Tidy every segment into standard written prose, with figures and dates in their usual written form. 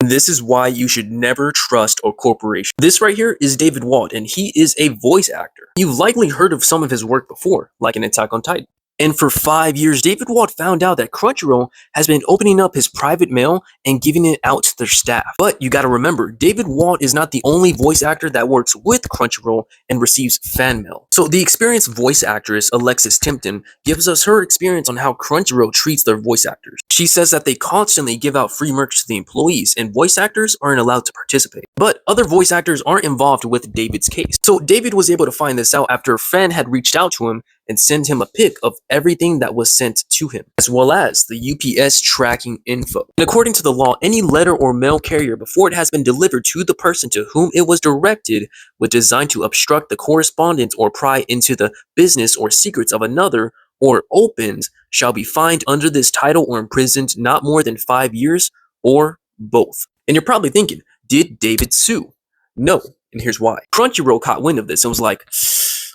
And this is why you should never trust a corporation. This right here is David Walt, and he is a voice actor. You've likely heard of some of his work before, like in Attack on Titan. And for 5 years, David Walt found out that CrunchyRoll has been opening up his private mail and giving it out to their staff. But you gotta remember, David Walt is not the only voice actor that works with CrunchyRoll and receives fan mail. So the experienced voice actress, Alexis Timpton, gives us her experience on how CrunchyRoll treats their voice actors. She says that they constantly give out free merch to the employees, and voice actors aren't allowed to participate. But other voice actors aren't involved with David's case. So David was able to find this out after a fan had reached out to him and send him a pic of everything that was sent to him, as well as the UPS tracking info. And according to the law, any letter or mail carrier before it has been delivered to the person to whom it was directed was designed to obstruct the correspondence or pry into the business or secrets of another or opened shall be fined under this title or imprisoned not more than 5 years or both. And you're probably thinking, did David sue? No, and here's why. Crunchyroll caught wind of this and was like,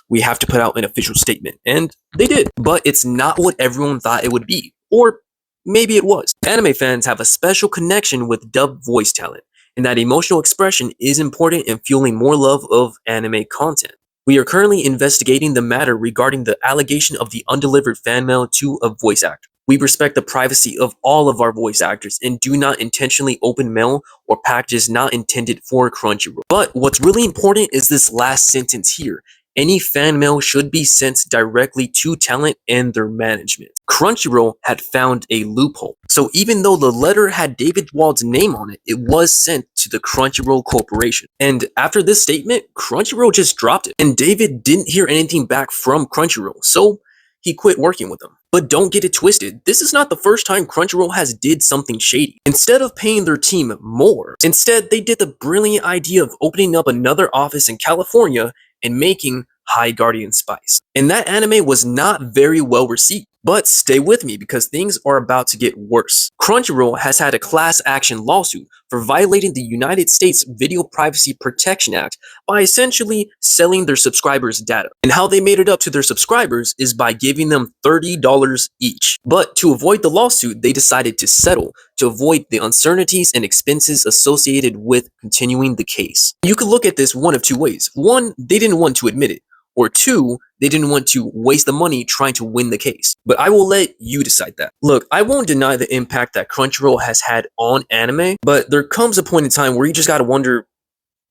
we have to put out an official statement, and they did. But it's not what everyone thought it would be, or maybe it was. Anime fans have a special connection with dubbed voice talent, and that emotional expression is important in fueling more love of anime content. We are currently investigating the matter regarding the allegation of the undelivered fan mail to a voice actor. We respect the privacy of all of our voice actors and do not intentionally open mail or packages not intended for Crunchyroll. But what's really important is this last sentence here. Any fan mail should be sent directly to talent and their management. Crunchyroll had found a loophole. So even though the letter had David Walt's name on it, it was sent to the Crunchyroll Corporation. And after this statement, Crunchyroll just dropped it. And David didn't hear anything back from Crunchyroll, so he quit working with them. But don't get it twisted, this is not the first time Crunchyroll has did something shady. Instead of paying their team more, instead they did the brilliant idea of opening up another office in California and making High Guardian Spice. And that anime was not very well received. But stay with me because things are about to get worse. Crunchyroll has had a class action lawsuit for violating the United States Video Privacy Protection Act by essentially selling their subscribers' data. And how they made it up to their subscribers is by giving them $30 each. But to avoid the lawsuit, they decided to settle to avoid the uncertainties and expenses associated with continuing the case. You could look at this one of two ways. One, they didn't want to admit it. Or two, they didn't want to waste the money trying to win the case. But I will let you decide that. Look, I won't deny the impact that Crunchyroll has had on anime, but there comes a point in time where you just gotta wonder,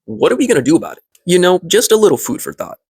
what are we gonna do about it? You know, just a little food for thought.